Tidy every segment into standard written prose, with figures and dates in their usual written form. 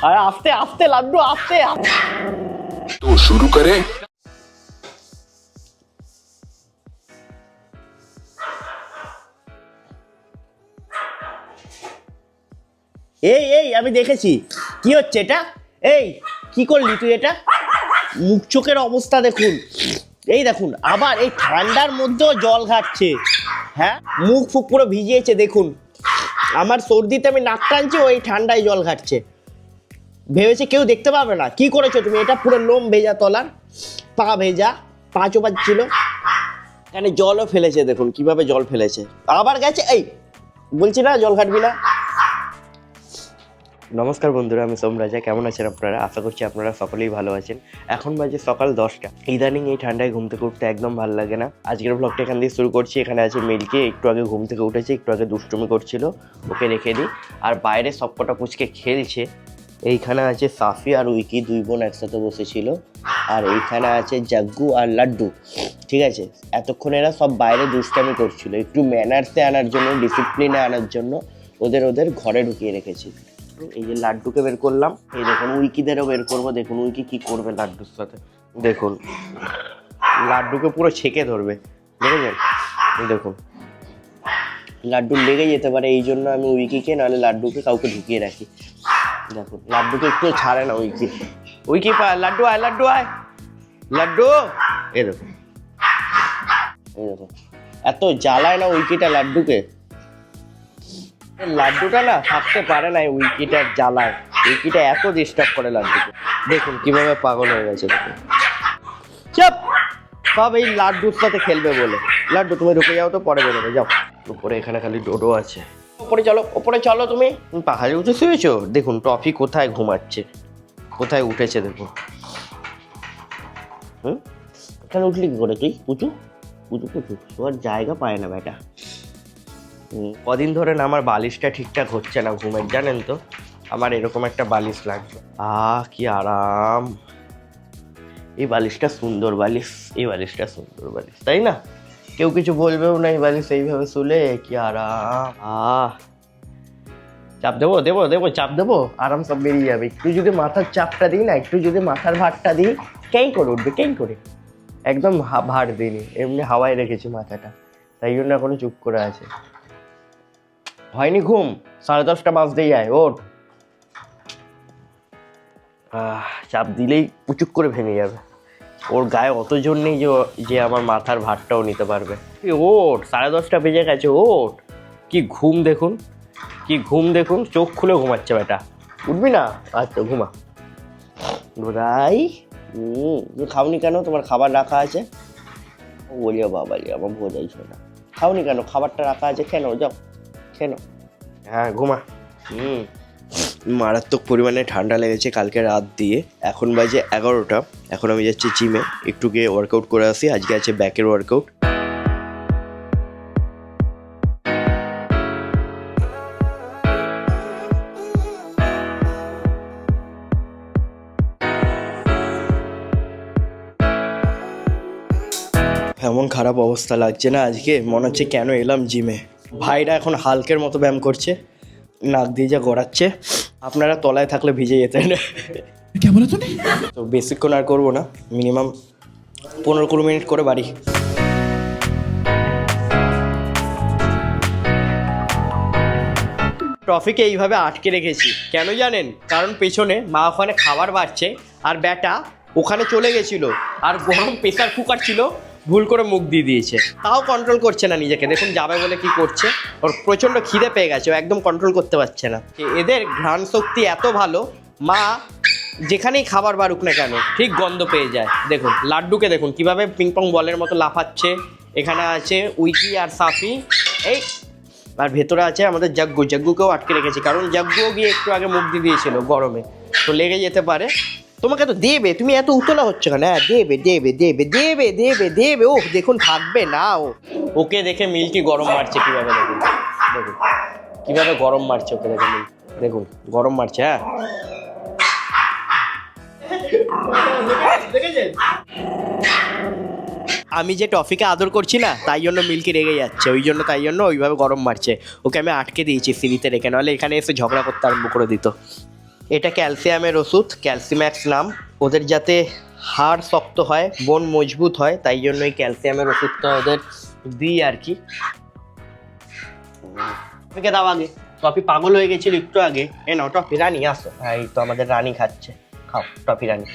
अरे आस्ते आस्ते लड्डू आस्ते। तो शुरू करें। এই এই আমি দেখেছি কি হচ্ছে এটা। এই কি করলি তুই এটা? মুখ চোখের অবস্থা দেখুন, এই দেখুন আবার এই ঠান্ডার মধ্যেও জল ঘাটছে। হ্যাঁ, মুখ ফুক পুরো ভিজিয়েছে দেখুন। আমার সর্দিতে আমি নাক টানছি, ওই ঠান্ডায় জল ঘাটছে। ভেবেছে কেউ দেখতে পাবে না। কি করেছো তুমি এটা? পুরো লোম ভেজা তলার, পা ভেজা, পা চোপাচ্ছিল। এখানে জলও ফেলেছে দেখুন কিভাবে জল ফেলেছে। আবার গেছে। এই বলছি না জল ঘাটবি না। নমস্কার বন্ধুরা, আমি সোমরাজা। কেমন আছেন আপনারা? আশা করছি আপনারা সকলেই ভালো আছেন। এখন বাজে সকাল 10টা। ইদানিং এই ঠান্ডায় ঘুম থেকে উঠতে একদম ভালো লাগে না। আজকের ব্লগটা এখান দিয়ে শুরু করছি। এখানে আছে মিল্কি, একটু আগে ঘুম থেকে উঠেছে, একটু আগে দুষ্টুমি করছিল, ওকে রেখে দিই। আর বাইরে সবকটা পুচকে খেলছে। এইখানে আছে সাফি আর উইকি, দুই বোন একসাথে বসেছিল। আর এইখানে আছে জাগ্গু আর লাড্ডু। ঠিক আছে, এতক্ষণ এরা সব বাইরে দুষ্টামি করছিল। একটু ম্যানার্সে আনার জন্য, ডিসিপ্লিনে আনার জন্য ওদের ঘরে ঢুকিয়ে রেখেছি। এই যে লাড্ডুকে বের করলাম, এই দেখুন উইকিদেরও বের করবো। দেখুন উইকি কি করবে লাড্ডুর সাথে, দেখুন লাড্ডুকে পুরো ছেঁকে ধরবে, দেখেছেন? দেখুন লাড্ডু লেগে যেতে পারে, এই জন্য আমি উইকিকে নাহলে লাড্ডুকে কাউকে ঢুকিয়ে রাখি। দেখুন লাড্ডুকে একটু ছাড়ে না উইকি। উইকি পায়, লাড্ডু আয়, লাড্ডু আয়, লাড্ডু। এই দেখুন, এই দেখুন এত জ্বালায় না উইকিটা লাড্ডুকে। লাড্ডুটা না থাকতে পারে না উইকিটার জ্বালায়। উইকিটা এত ডিস্টার্ব করে লাড্ডুকে। দেখুন কিভাবে পাগল হয়ে গেছে। দেখুন চাপ, সব এই লাড্ডুর সাথে খেলবে বলে। লাড্ডু তুমি ঢুকে যাও তো, পরে বেরোবে, যাও। উপরে এখানে খালি ডোডো আছে। ওপরে চলো, ওপরে চলো। তুমি পাহাড়ে উঠে শুয়েছো? দেখুন টফি কোথায় ঘুমাচ্ছে, কোথায় উঠেছে দেখুন। এখানে উঠলি কি করে তুই? পুচু পুচু পুচু, তোমার জায়গা পায় না বেটা। কদিন ধরে না আমার বালিশটা ঠিকঠাক হচ্ছে না ঘুমের, জানেন তো? আমার এরকম একটা বালিশ লাগবে। কি আরাম! এই বালিশটা সুন্দর বালিশ, এই বালিশটা সুন্দর বালিশ, তাই না? কেউ কিছু বলবেও না। এই বালিশ এইভাবে শুলে কি আরাম। চাপ দেবো দেবো দেবো, চাপ দেবো, আরাম সব বেরিয়ে যাবে। একটু যদি মাথার চাপটা দিই না, একটু যদি মাথার ভারটা দিই, কেন করে উঠবে, কেন করে। একদম ভার দিইনি, এমনি হাওয়ায় রেখেছি মাথাটা, তাই জন্য এখনো চুপ করে আছে। হয়নি ঘুম? 10:30 বাজতেই যায়, ওঠ। চাপ দিলেই পুচুক করে ভেঙে যাবে। ওর গায়ে অত জোর নেই যে আমার মাথার ভারটাও নিতে পারবে। ওঠ, 10:30 বেজে গেছে, ওঠ। কি ঘুম দেখুন, কি ঘুম দেখুন, চোখ খুলে ঘুমাচ্ছে বেটা। উঠবি না? আচ্ছা ঘুমা। বোধাই খাওনি কেন? তোমার খাবার রাখা আছে। বলিও বাবা, আমার বোঝাই না। খাওনি কেন? খাবারটা রাখা আছে, কেন? যাও কেন? হ্যাঁ ঘুমা। মারাত্মক পরিমাণে ঠান্ডা লেগেছে কালকে রাত দিয়ে। এখন বাজে 11টা। এখন আমি যাচ্ছি জিমে, একটু গিয়ে ওয়ার্কআউট করে আসি। আজকে আছে ব্যাকের ওয়ার্কআউট। এমন খারাপ অবস্থা লাগছে না আজকে, মনে হচ্ছে কেন এলাম জিমে। ভাইরা এখন হালকের মতো ব্যায়াম করছে, নাক দিয়ে যা গড়াচ্ছে, আপনারা তলায় থাকলে ভিজে যেতেন। তো বেশিক্ষণ আর করবো না, মিনিমাম 15-20 মিনিট করে বাড়ি। ট্রফিকে এইভাবে আটকে রেখেছি কেন জানেন? কারণ পেছনে মা ওখানে খাবার বাড়ছে, আর ব্যাটা ওখানে চলে গেছিলো, আর গরম প্রেসার কুকার ছিল, ভুল করে মুখ দিয়ে দিয়েছে। তাও কন্ট্রোল করছে না নিজেকে। দেখুন যাবে বলে কি করছে। ওর প্রচণ্ড খিদে পেয়ে গেছে, ও একদম কন্ট্রোল করতে পারছে না। এদের ঘ্রাণ শক্তি এত ভালো, মা যেখানেই খাবার বাড়ুক না কেন ঠিক গন্ধ পেয়ে যায়। দেখুন লাড্ডুকে দেখুন কিভাবে পিংপং বলের মতো লাফাচ্ছে। এখানে আছে উইকি আর সাফি, এই আর ভেতরে আছে আমাদের জাগ্গু। জাগ্গুকেও আটকে রেখেছি, কারণ জাগ্গুও গিয়ে একটু আগে মুখ দিয়ে দিয়েছিল গরমে, তো লেগে যেতে পারে। তোমাকে তো দেবে, তুমি এত উতলা হচ্ছে কেন? হ্যাঁ দেবে দেবে দেবে দেবে দেবে দেবে। ও দেখুন থাকবে না। ওকে দেখে মিল্কি গরম মারছে কিভাবে, দেখুন দেখুন কিভাবে গরম মারছে ওকে দেখে মিল্কি। দেখুন গরম মারছে। হ্যাঁ আমি যে টফিকে আদর করছি না, তাই জন্য মিল্কি রেগে যাচ্ছে, তাই জন্য ওইভাবে গরম মারছে। ওকে আমি আটকে দিয়েছি সিঁড়িতে রেখে, নাহলে এখানে এসে ঝগড়া করতে আরম্ভ করে দিত। এটা ক্যালসিয়ামের ওষুধ, ক্যালসিম্যাক্স নাম। ওদের যাতে হাড় শক্ত হয়, বোন মজবুত হয়, তাই জন্য এই ক্যালসিয়ামের ওষুধটা ওদের দিই আর কি। টপিকে দাও আগে, টপি পাগল হয়ে গেছিল একটু আগে। এ নাও টপি, রানী আসো। হ্যাঁ, এই তো আমাদের রানী খাচ্ছে, খাও টপি রানী।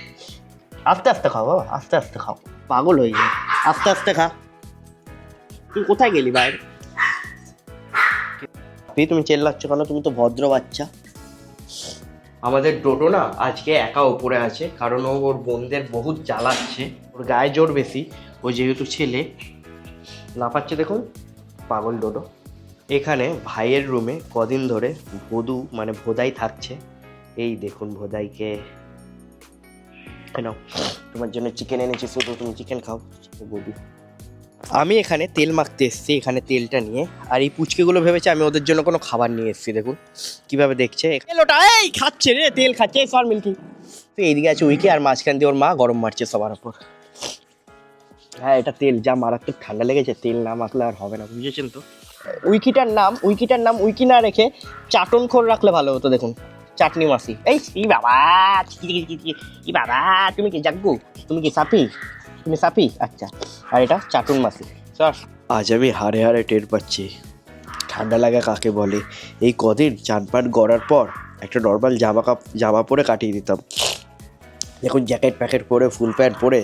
আস্তে আস্তে খাও বাবা, আস্তে আস্তে খাও, পাগল হয়ে যায়। আস্তে আস্তে খা। তুই কোথায় গেলি বাইরে? তুমি চেল্লাচ্ছ কেন? তুমি তো ভদ্র বাচ্চা। আমাদের ডোডো না আজকে একা ওপরে আছে, কারণ ও ওর বোনদের বহুত জ্বালাচ্ছে। ওর গায়ে জোর বেশি, ও যেহেতু ছেলে লাফাচ্ছে। দেখুন পাগল ডোডো। এখানে ভাইয়ের রুমে কদিন ধরে ভদু মানে ভোদাই থাকছে। এই দেখুন ভোদাইকে। নাও, তোমার জন্য চিকেন এনেছি, শুধু তুমি চিকেন খাও বৌদি। আমি এখানে তেল মাখতে এসেছি, এখানে তেলটা নিয়ে। আর এই পুচকেগুলো ভেবেছে আমি ওদের জন্য কোনো খাবার নিয়ে এসেছি। দেখুন কিভাবে দেখছে। এলোটা এই খাচ্ছে রে, তেল খাচ্ছে। সর মিল্কি। তো এইদিকে আছে উইকি, আর মাঝখান দিয়ে ওর মা গরম মারছে সবার ওপর। হ্যাঁ, এটা তেল, যা মারাত্মক ঠান্ডা লেগেছে, তেল না মাখলে আর হবে না, বুঝেছেন তো। উইকিটার নাম উইকি না রেখে চাটন খোর রাখলে ভালো হতো। দেখুন চাটনি মাসি। এই বাবা, ই বাবা, তুমি কি জাগ্গু? তুমি কি সাপি? তুমি সাপি? আচ্ছা। আর এটা চাটুন মাসি। স্যার, আজ আমি হাড়ে হাড়ে টের পাচ্ছি ঠান্ডা লাগা কাকে বলে। এই কদিন চান পান করার পর একটা নর্মাল জামা পরে কাটিয়ে দিতাম। এখন জ্যাকেট প্যাকেট পরে ফুল প্যান্ট পরে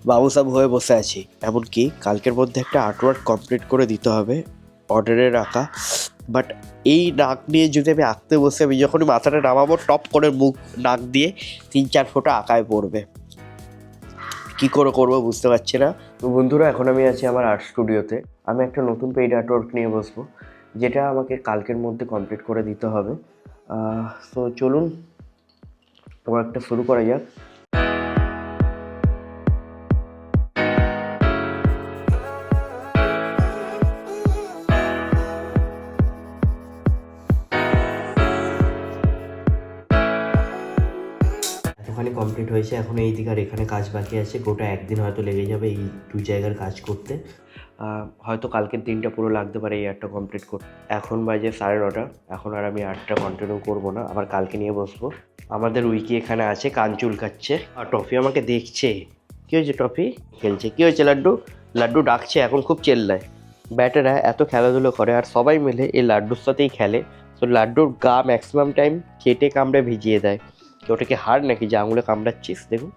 বাবুসাবু হয়ে বসে আছি। এমনকি কালকের মধ্যে একটা আর্টওয়ার্ক কমপ্লিট করে দিতে হবে, অর্ডারে রাখা। বাট এই নাক নিয়ে যদি আমি আঁকতে বসে, আমি যখনই মাথাটা নামাবো টপ করে মুখ নাক দিয়ে 3-4 ফোঁটা আঁকায় পড়বে। কী করে করবো বুঝতে পারছি না। তো বন্ধুরা, এখন আমি আছি আমার আর্ট স্টুডিওতে। আমি একটা নতুন পেইড আর্টওয়ার্ক নিয়ে বসবো, যেটা আমাকে কালকের মধ্যে কমপ্লিট করে দিতে হবে। তো চলুন তোমার একটা শুরু করা যাক। এতখানি কমপ্লিট হয়েছে, এখন এই দিকে আর এখানে কাজ বাকি আছে। গোটা একদিন হয়তো লেগে যাবে এই 2 জায়গার কাজ করতে। হয়তো কালকের দিনটা পুরো লাগতে পারে এই আর্টটা কমপ্লিট করতে। এখন বাজে 9:30। এখন আর আমি আর্টটা কন্টিনিউ করবো না, আবার কালকে নিয়ে বসবো। আমাদের উইকি এখানে আছে, কান চুলকাচ্ছে। আর টফি আমাকে দেখছে। কী হয়েছে টফি? খেলছে। কী হয়েছে লাড্ডু? লাড্ডু ডাকছে, এখন খুব চেল্লায়। ব্যাটারা এত খেলাধুলো করে আর সবাই মিলে এই লাড্ডুর সাথেই খেলে। তো লাড্ডুর গা ম্যাক্সিমাম টাইম কেটে কামড়ে ভিজিয়ে দেয়। ওটা কি হাড় নাকি যে আঙুলে কামড়াচ্ছিস? দেখুন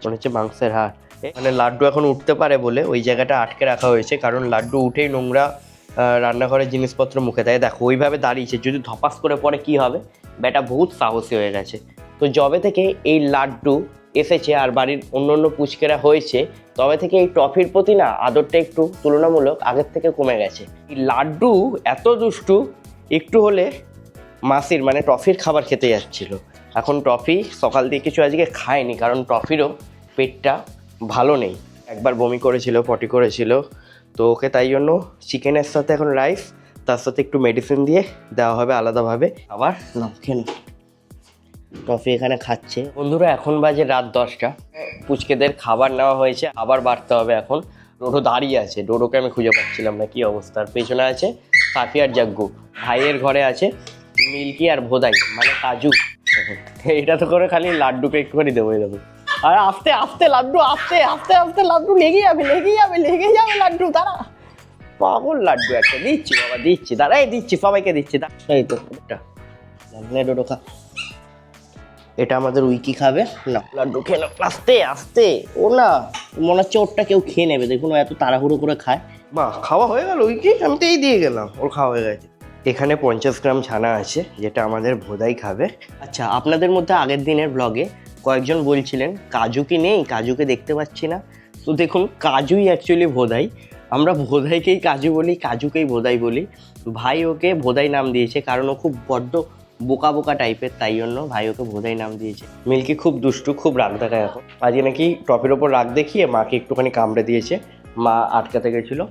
মনে হচ্ছে মাংসের হাড়। মানে লাড্ডু এখন উঠতে পারে বলে ওই জায়গাটা আটকে রাখা হয়েছে, কারণ লাড্ডু উঠেই নোংরা রান্নাঘরের জিনিসপত্র মুখে দেয়। দেখো ওইভাবে দাঁড়িয়েছে, যদি ধপাস করে পড়ে কি হবে। ব্যাটা বহুত সাহসী হয়ে গেছে। তো যবে থেকে এই লাড্ডু এসেছে আর বাড়ির অন্য পুচকেরা হয়েছে, তবে থেকে এই টফির প্রতি না আদরটা একটু তুলনামূলক আগের থেকে কমে গেছে। এই লাড্ডু এত দুষ্টু, একটু হলে মাসির মানে টফির খাবার খেতে যাচ্ছিল। এখন টফি সকাল দিয়ে কিছু আজকে খায়নি, কারণ টফিরও পেটটা ভালো নেই। একবার বমি করেছিল, পটি করেছিল। তো ওকে তাই জন্য চিকেনের সাথে এখন রাইস, তার সাথে একটু মেডিসিন দিয়ে দেওয়া হবে আলাদাভাবে। আবার না খেয়ে টফি এখানে খাচ্ছে। বন্ধুরা, এখন বাজে রাত 10টা। পুচকেদের খাবার নেওয়া হয়েছে, আবার বাড়তে হবে। এখন ডোডো দাঁড়িয়ে আছে, ডোডোকে আমি খুঁজে পাচ্ছিলাম না কি অবস্থার। পেছনে আছে সাফি আর জাগ্গু, ভাইয়ের ঘরে আছে মিল্কি আর ভোদাই মানে কাজু। এটা তো করে খালি লাড্ডুকে একটুখানি দেবো। দেবো আর আস্তে আস্তে লাড্ডু, আস্তে আস্তে আস্তে লাড্ডু লেগে যাবে লাড্ডু। তারা পাগল লাড্ডু একটা দিচ্ছি বাবা, দিচ্ছি দাঁড়াই, দিচ্ছি সবাইকে দিচ্ছি। এই তো ডোডো খা। এটা আমাদের উইকি খাবে না, লাড্ডু খেয়ে নাও আস্তে আস্তে। ও না মনে হচ্ছে ওরটা কেউ খেয়ে নেবে। দেখুন ও এত তাড়াহুড়ো করে খায়। বাহ, খাওয়া হয়ে গেল উইকি, আমি তো এই দিয়ে গেলাম, ওর খাওয়া হয়ে গেছে। এখানে 50 গ্রাম ছানা আছে, যেটা আমাদের ভোদাই খাবে। আচ্ছা, আপনাদের মধ্যে আগের দিনের ব্লগে কয়েকজন বলছিলেন কাজু কি নেই, কাজুকে দেখতে পাচ্ছি না। তো দেখুন কাজুই অ্যাকচুয়ালি ভোদাই। আমরা ভোদাইকেই কাজু বলি, কাজুকেই ভোদাই বলি। ভাই ওকে ভোদাই নাম দিয়েছে, কারণ ও খুব বড্ড বোকা বোকা টাইপের, তাই জন্য ভাই ওকে ভোদাই নাম দিয়েছে। মিল্কি খুব দুষ্টু, খুব রাগ দেখায় এখন। আজকে নাকি টপের ওপর রাগ দেখিয়ে মাকে একটুখানি কামড়ে দিয়েছে, মা আটকাতে গেছিলো।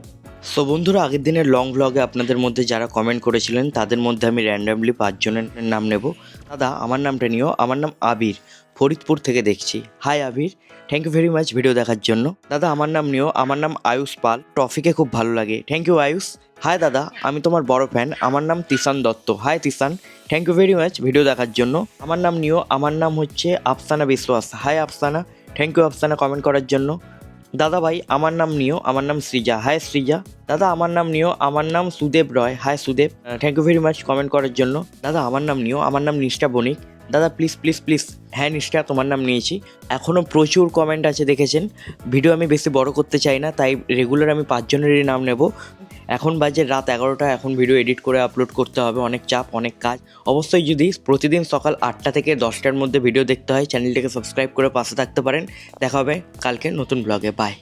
সো বন্ধুরা, আগের দিনের লং ভ্লগে আপনাদের মধ্যে যারা কমেন্ট করেছিলেন তাদের মধ্যে আমি র্যান্ডামলি 5 জনের নাম নেব। দাদা আমার নামটা নিও। আমার নাম আবির, ফরিদপুর থেকে দেখছি। Hi Abir, thank you very much video দেখার জন্য। দাদা আমার নাম নিও। আমার নাম আয়ুষ পাল, ট্রফিকে খুব ভালো লাগে। Thank you Ayush. হাই দাদা, আমি তোমার বড় ফ্যান। আমার নাম Tishan Dutta. Hi Tishan, thank you very much video দেখার জন্য। আমার নাম নিও। আমার নাম হচ্ছে Afsana Biswas. Hi Afsana, thank you Afsana comment করার জন্য। দাদা ভাই আমার নাম নিও। আমার নাম সৃজা। হাই সৃজা। দাদা আমার নাম নিও। আমার নাম Sudeb Roy. Hi Sudeb, thank you very much comment করার জন্য। দাদা আমার নাম নিও। আমার নাম নিষ্ঠা বণিক। দাদা প্লিজ প্লিজ প্লিজ। হ্যাঁ নিষ্ঠা, তোমার নাম নিয়েছি। এখনও প্রচুর কমেন্ট আছে দেখেছেন। ভিডিও আমি বেশি বড় করতে চাই না, তাই রেগুলার আমি 5 জনেরই নাম নেব। এখন বাজে রাত 11টা। এখন ভিডিও এডিট করে আপলোড করতে হবে, অনেক চাপ, অনেক কাজ। অবশ্যই যদি প্রতিদিন সকাল 8টা থেকে 10টার মধ্যে ভিডিও দেখতে হয়, চ্যানেলটিকে সাবস্ক্রাইব করে পাশে থাকতে পারেন। দেখা হবে কালকে নতুন ব্লগে। বাই।